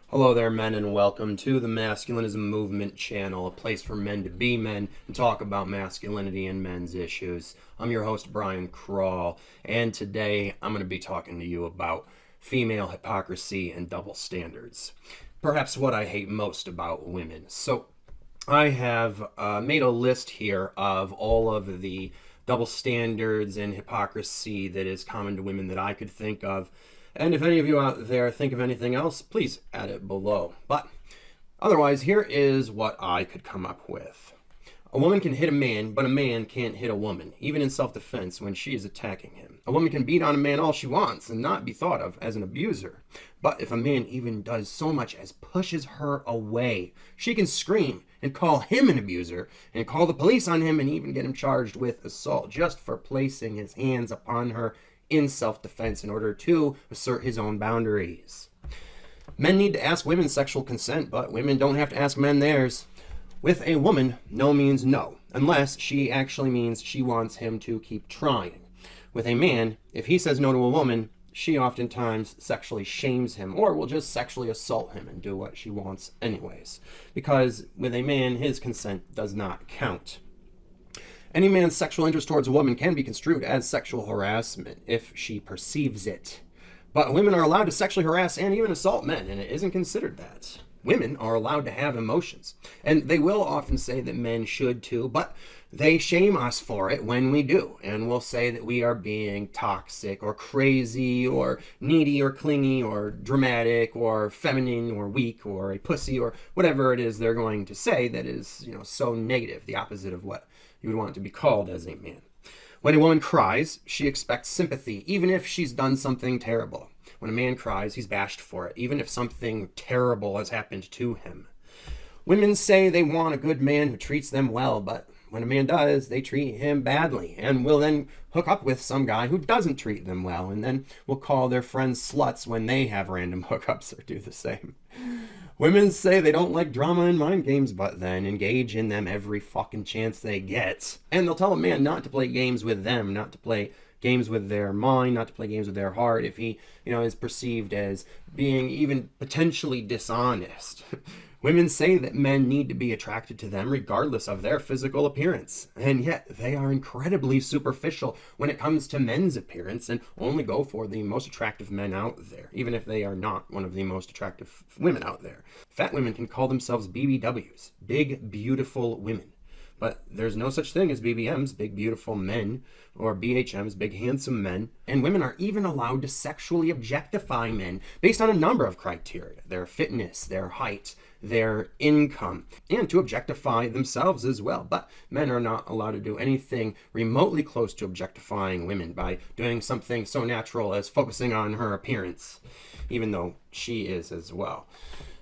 Hello there, men, and welcome to the Masculinism Movement channel, a place for men to be men and talk about masculinity and men's issues. I'm your host, Brian Crawl, and today I'm going to be talking to you about female hypocrisy and double standards. Perhaps what I hate most about women. So I have made a list here of all of the double standards and hypocrisy that is common to women that I could think of. And if any of you out there think of anything else, please add it below. But otherwise, here is what I could come up with. A woman can hit a man, but a man can't hit a woman, even in self-defense when she is attacking him. A woman can beat on a man all she wants and not be thought of as an abuser. But if a man even does so much as pushes her away, she can scream and call him an abuser and call the police on him and even get him charged with assault just for placing his hands upon her in self-defense in order to assert his own boundaries. Men need to ask women sexual consent, but women don't have to ask men theirs. With a woman, no means no, unless she actually means she wants him to keep trying. With a man, if he says no to a woman, she oftentimes sexually shames him or will just sexually assault him and do what she wants anyways. Because with a man, his consent does not count. Any man's sexual interest towards a woman can be construed as sexual harassment if she perceives it. But women are allowed to sexually harass and even assault men, and it isn't considered that. Women are allowed to have emotions, and they will often say that men should too, but they shame us for it when we do, and will say that we are being toxic or crazy or needy or clingy or dramatic or feminine or weak or a pussy or whatever it is they're going to say that is, so negative, the opposite of what you would want to be called as a man. When a woman cries, she expects sympathy, even if she's done something terrible. When a man cries, he's bashed for it, even if something terrible has happened to him. Women say they want a good man who treats them well, but when a man does, they treat him badly and will then hook up with some guy who doesn't treat them well and then will call their friends sluts when they have random hookups or do the same. Women say they don't like drama and mind games, but then engage in them every fucking chance they get. And they'll tell a man not to play games with them, not to play games with their mind, not to play games with their heart if he, is perceived as being even potentially dishonest. Women say that men need to be attracted to them regardless of their physical appearance, and yet they are incredibly superficial when it comes to men's appearance and only go for the most attractive men out there, even if they are not one of the most attractive women out there. Fat women can call themselves BBWs, big, beautiful women. But there's no such thing as BBMs, big beautiful men, or BHMs, big handsome men. And women are even allowed to sexually objectify men based on a number of criteria: their fitness, their height, their income, and to objectify themselves as well. But men are not allowed to do anything remotely close to objectifying women by doing something so natural as focusing on her appearance, even though she is as well.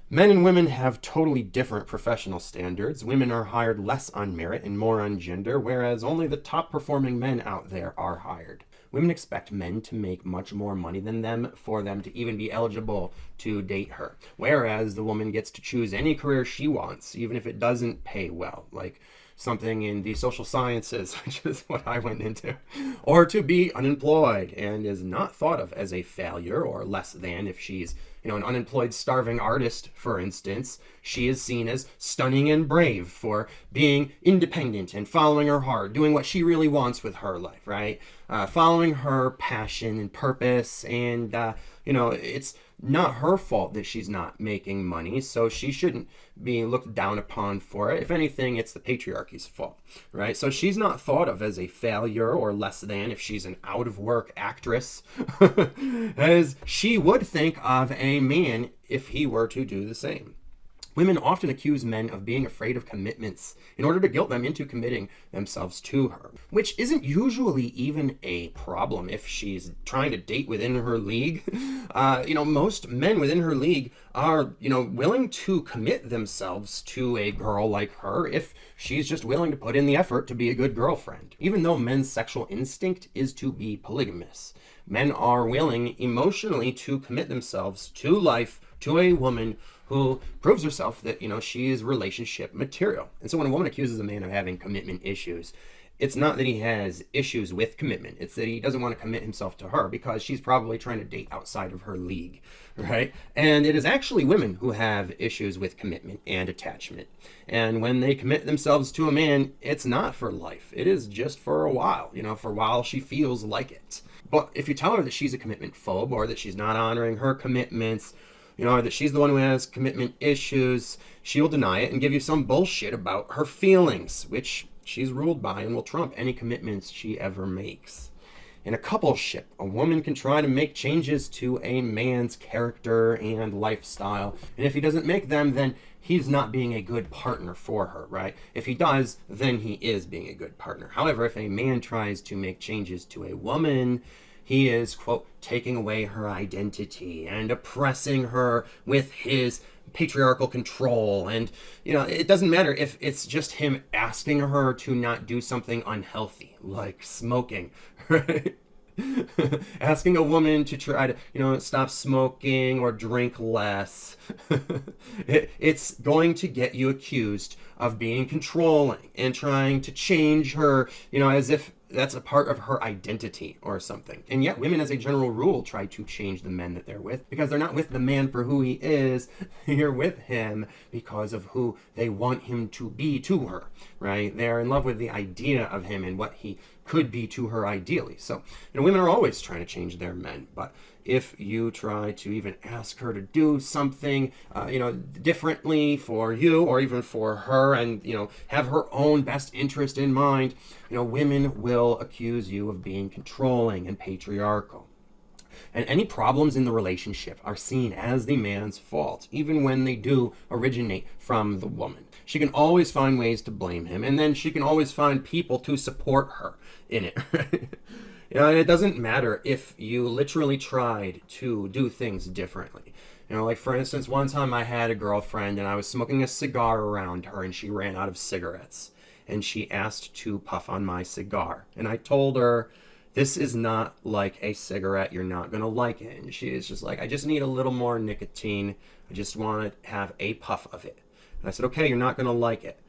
Men and women have totally different professional standards. Women are hired less on merit and more on gender, whereas only the top performing men out there are hired. Women expect men to make much more money than them for them to even be eligible to date her, whereas the woman gets to choose any career she wants, even if it doesn't pay well, like something in the social sciences, which is what I went into, or to be unemployed and is not thought of as a failure or less than if she's an unemployed starving artist, for instance. She is seen as stunning and brave for being independent and following her heart, doing what she really wants with her life, right? Following her passion and purpose, and it's not her fault that she's not making money, so she shouldn't be looked down upon for it. If anything, it's the patriarchy's fault, right? So she's not thought of as a failure or less than if she's an out-of-work actress, as she would think of a man if he were to do the same. Women often accuse men of being afraid of commitments in order to guilt them into committing themselves to her, which isn't usually even a problem if she's trying to date within her league. Most men within her league are, willing to commit themselves to a girl like her if she's just willing to put in the effort to be a good girlfriend. Even though men's sexual instinct is to be polygamous, men are willing emotionally to commit themselves to life to a woman who proves herself that, she is relationship material. And so when a woman accuses a man of having commitment issues, it's not that he has issues with commitment. It's that he doesn't want to commit himself to her because she's probably trying to date outside of her league, right? And it is actually women who have issues with commitment and attachment. And when they commit themselves to a man, it's not for life. It is just for a while, for a while she feels like it. But if you tell her that she's a commitment phobe, or that she's not honoring her commitments, or that she's the one who has commitment issues, she'll deny it and give you some bullshit about her feelings, which she's ruled by and will trump any commitments she ever makes. In a coupleship, a woman can try to make changes to a man's character and lifestyle, and if he doesn't make them, then he's not being a good partner for her, right? If he does, then he is being a good partner. However, if a man tries to make changes to a woman, he is, quote, taking away her identity and oppressing her with his patriarchal control. And, it doesn't matter if it's just him asking her to not do something unhealthy, like smoking, right? Asking a woman to try to, stop smoking or drink less. It's going to get you accused of being controlling and trying to change her, as if that's a part of her identity or something. And yet women, as a general rule, try to change the men that they're with because they're not with the man for who he is. They're with him because of who they want him to be to her, right? They're in love with the idea of him and what he could be to her ideally. So, women are always trying to change their men, but if you try to even ask her to do something, differently for you or even for her and, have her own best interest in mind, women will accuse you of being controlling and patriarchal. And any problems in the relationship are seen as the man's fault, even when they do originate from the woman. She can always find ways to blame him, and then she can always find people to support her in it. And it doesn't matter if you literally tried to do things differently. Like for instance, one time I had a girlfriend and I was smoking a cigar around her and she ran out of cigarettes. And she asked to puff on my cigar. And I told her, this is not like a cigarette. You're not going to like it. And she is just like, I just need a little more nicotine. I just want to have a puff of it. And I said, okay, you're not going to like it.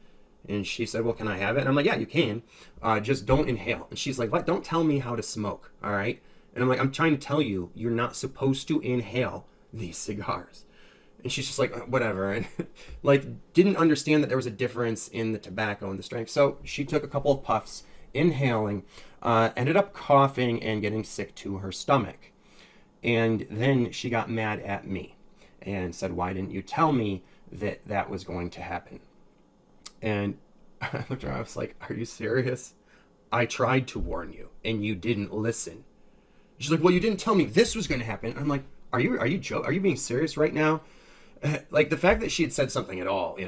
And she said, well, can I have it? And I'm like, yeah, you can. Just don't inhale. And she's like, what? Don't tell me how to smoke, all right? And I'm like, I'm trying to tell you, you're not supposed to inhale these cigars. And she's just like, whatever. And didn't understand that there was a difference in the tobacco and the strength. So she took a couple of puffs, inhaling, ended up coughing and getting sick to her stomach. And then she got mad at me and said, why didn't you tell me that that was going to happen? And I looked at her, I was like, are you serious? I tried to warn you and you didn't listen. She's like, well, you didn't tell me this was going to happen. And I'm like, are you being serious right now? The fact that she had said something at all,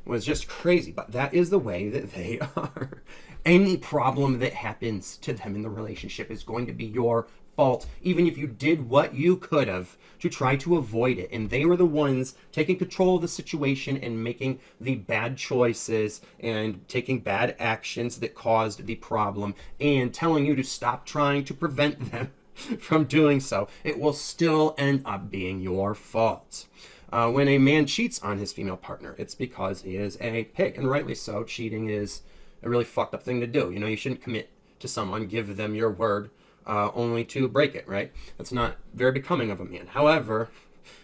was just crazy. But that is the way that they are. Any problem that happens to them in the relationship is going to be your fault, even if you did what you could have to try to avoid it. And they were the ones taking control of the situation and making the bad choices and taking bad actions that caused the problem and telling you to stop trying to prevent them from doing so. It will still end up being your fault. When a man cheats on his female partner, it's because he is a pig, and rightly so. Cheating is a really fucked up thing to do. You shouldn't commit to someone, give them your word, only to break it, right? That's not very becoming of a man. However,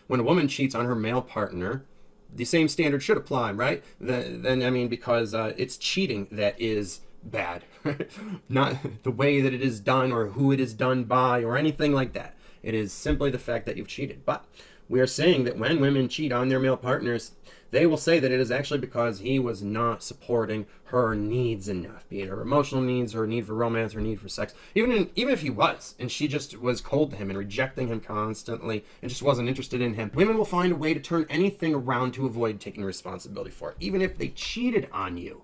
when a woman cheats on her male partner, the same standard should apply, right? Because it's cheating that is bad, not the way that it is done or who it is done by or anything like that. It is simply the fact that you've cheated. But we are saying that when women cheat on their male partners, they will say that it is actually because he was not supporting her needs enough, be it her emotional needs, her need for romance, her need for sex. Even if he was, and she just was cold to him and rejecting him constantly and just wasn't interested in him, women will find a way to turn anything around to avoid taking responsibility for it. Even if they cheated on you,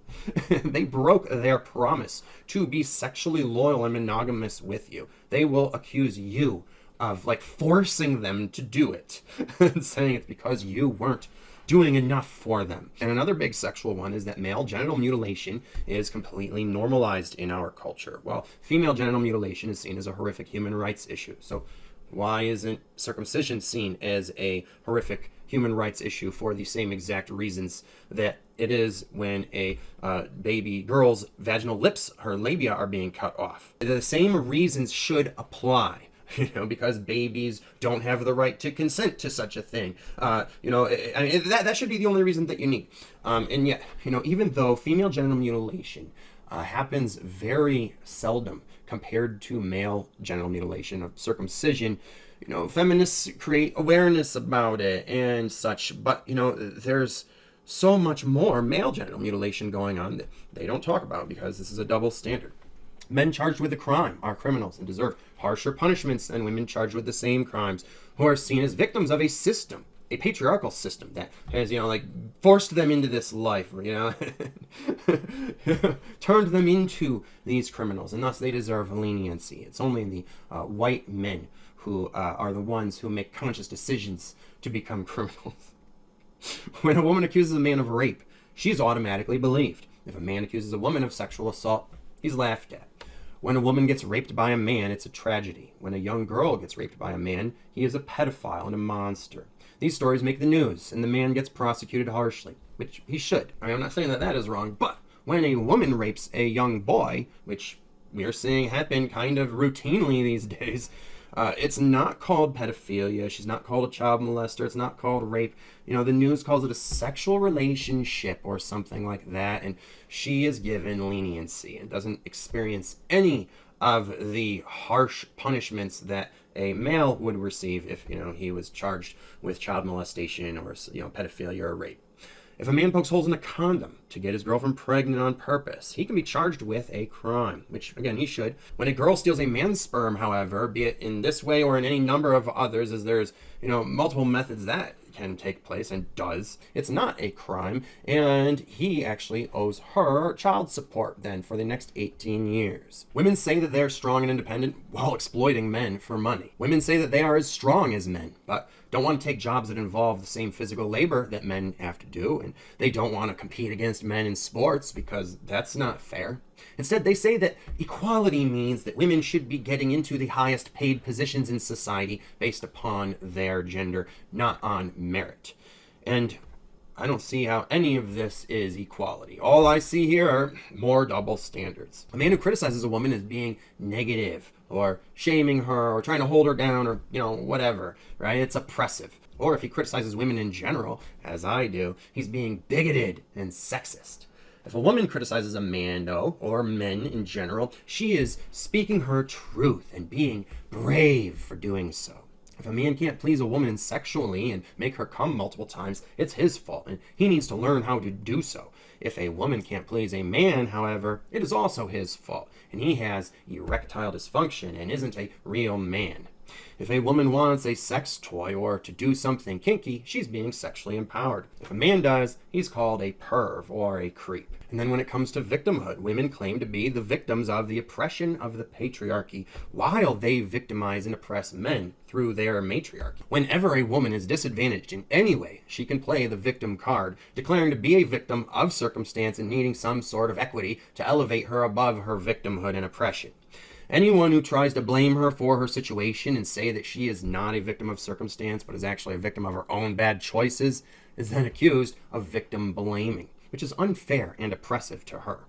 they broke their promise to be sexually loyal and monogamous with you, they will accuse you of forcing them to do it and saying it's because you weren't doing enough for them. And another big sexual one is that male genital mutilation is completely normalized in our culture, while female genital mutilation is seen as a horrific human rights issue. So Why isn't circumcision seen as a horrific human rights issue for the same exact reasons that it is when a baby girl's vaginal lips, her labia, are being cut off? The same reasons should apply. Because babies don't have the right to consent to such a thing. I mean, that should be the only reason that you need. And yet, even though female genital mutilation happens very seldom compared to male genital mutilation of circumcision, feminists create awareness about it and such. But, there's so much more male genital mutilation going on that they don't talk about because this is a double standard. Men charged with a crime are criminals and deserve harsher punishments than women charged with the same crimes who are seen as victims of a system, a patriarchal system that has, forced them into this life, turned them into these criminals, and thus they deserve leniency. It's only the white men who are the ones who make conscious decisions to become criminals. When a woman accuses a man of rape, she's automatically believed. If a man accuses a woman of sexual assault, he's laughed at. When a woman gets raped by a man, it's a tragedy. When a young girl gets raped by a man, he is a pedophile and a monster. These stories make the news, and the man gets prosecuted harshly, which he should. I mean, I'm not saying that is wrong, but when a woman rapes a young boy, which we are seeing happen kind of routinely these days, it's not called pedophilia. She's not called a child molester. It's not called rape. The news calls it a sexual relationship or something like that. And she is given leniency and doesn't experience any of the harsh punishments that a male would receive if, he was charged with child molestation or, pedophilia or rape. If a man pokes holes in a condom to get his girlfriend pregnant on purpose, he can be charged with a crime, which, again, he should. When a girl steals a man's sperm, however, be it in this way or in any number of others, as there's, multiple methods that can take place and does, it's not a crime, and he actually owes her child support then for the next 18 years. Women say that they're strong and independent while exploiting men for money. Women say that they are as strong as men, but don't want to take jobs that involve the same physical labor that men have to do, and they don't want to compete against men in sports because that's not fair. Instead, they say that equality means that women should be getting into the highest paid positions in society based upon their gender, not on merit. And I don't see how any of this is equality. All I see here are more double standards. A man who criticizes a woman as being negative or shaming her or trying to hold her down or, whatever, right? It's oppressive. Or if he criticizes women in general, as I do, he's being bigoted and sexist. If a woman criticizes a man, though, or men in general, she is speaking her truth and being brave for doing so. If a man can't please a woman sexually and make her come multiple times, it's his fault, and he needs to learn how to do so. If a woman can't please a man, however, it is also his fault, and he has erectile dysfunction and isn't a real man. If a woman wants a sex toy or to do something kinky, she's being sexually empowered. If a man does, he's called a perv or a creep. And then when it comes to victimhood, women claim to be the victims of the oppression of the patriarchy, while they victimize and oppress men through their matriarchy. Whenever a woman is disadvantaged in any way, she can play the victim card, declaring to be a victim of circumstance and needing some sort of equity to elevate her above her victimhood and oppression. Anyone who tries to blame her for her situation and say that she is not a victim of circumstance but is actually a victim of her own bad choices is then accused of victim blaming, which is unfair and oppressive to her.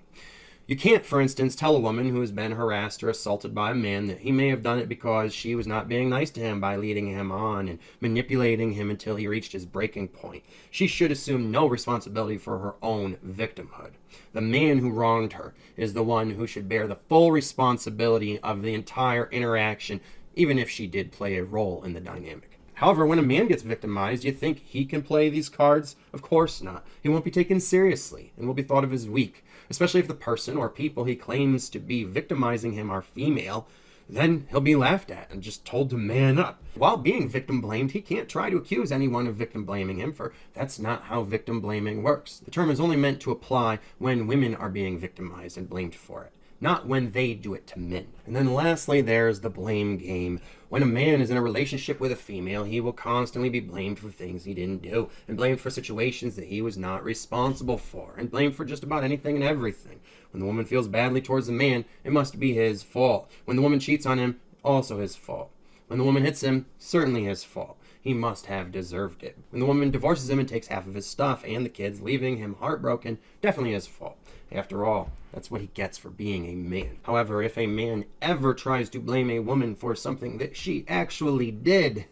You can't, for instance, tell a woman who has been harassed or assaulted by a man that he may have done it because she was not being nice to him by leading him on and manipulating him until he reached his breaking point. She should assume no responsibility for her own victimhood. The man who wronged her is the one who should bear the full responsibility of the entire interaction, even if she did play a role in the dynamic. However, when a man gets victimized, you think he can play these cards? Of course not. He won't be taken seriously and will be thought of as weak, especially if the person or people he claims to be victimizing him are female. Then he'll be laughed at and just told to man up. While being victim blamed, he can't try to accuse anyone of victim blaming him, for that's not how victim blaming works. The term is only meant to apply when women are being victimized and blamed for it, not when they do it to men. And then lastly, there's the blame game. When a man is in a relationship with a female, he will constantly be blamed for things he didn't do, and blamed for situations that he was not responsible for, and blamed for just about anything and everything. When the woman feels badly towards the man, it must be his fault. When the woman cheats on him, also his fault. When the woman hits him, certainly his fault. He must have deserved it. When the woman divorces him and takes half of his stuff and the kids, leaving him heartbroken, definitely his fault. After all, that's what he gets for being a man. However, if a man ever tries to blame a woman for something that she actually did,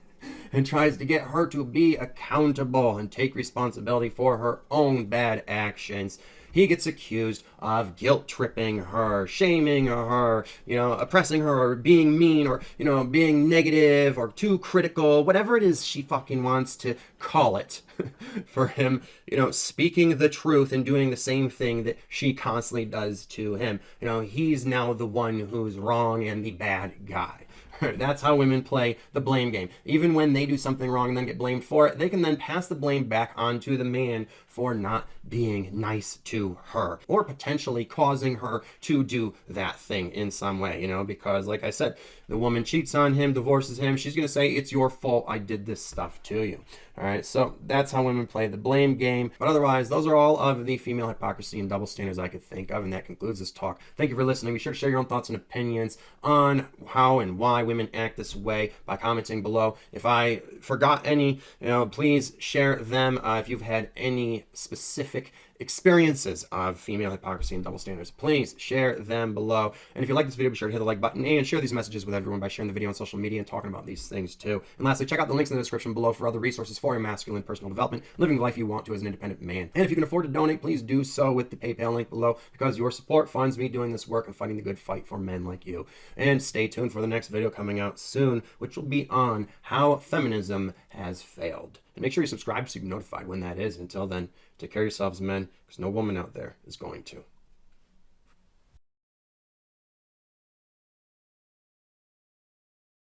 and tries to get her to be accountable and take responsibility for her own bad actions, he gets accused of guilt tripping her, shaming her, oppressing her, or being mean, or, being negative, or too critical, whatever it is she fucking wants to call it for him, speaking the truth and doing the same thing that she constantly does to him. He's now the one who's wrong and the bad guy. That's how women play the blame game. Even when they do something wrong and then get blamed for it, they can then pass the blame back onto the man for not being nice to her, or potentially causing her to do that thing in some way, because like I said, the woman cheats on him, divorces him, she's going to say, it's your fault, I did this stuff to you. All right, so that's how women play the blame game. But otherwise, those are all of the female hypocrisy and double standards I could think of, and that concludes this talk. Thank you for listening. Be sure to share your own thoughts and opinions on how and why women act this way by commenting below. If I forgot any, please share them. If you've had any specific experiences of female hypocrisy and double standards, please share them below. And if you like this video, be sure to hit the like button and share these messages with everyone by sharing the video on social media and talking about these things too. And lastly, check out the links in the description below for other resources for your masculine personal development, living the life you want to as an independent man. And if you can afford to donate, please do so with the PayPal link below, because your support funds me doing this work and fighting the good fight for men like you. And stay tuned for the next video coming out soon, which will be on how feminism has failed. And make sure you subscribe so you can be notified when that is. Until then, take care of yourselves, men, because no woman out there is going to.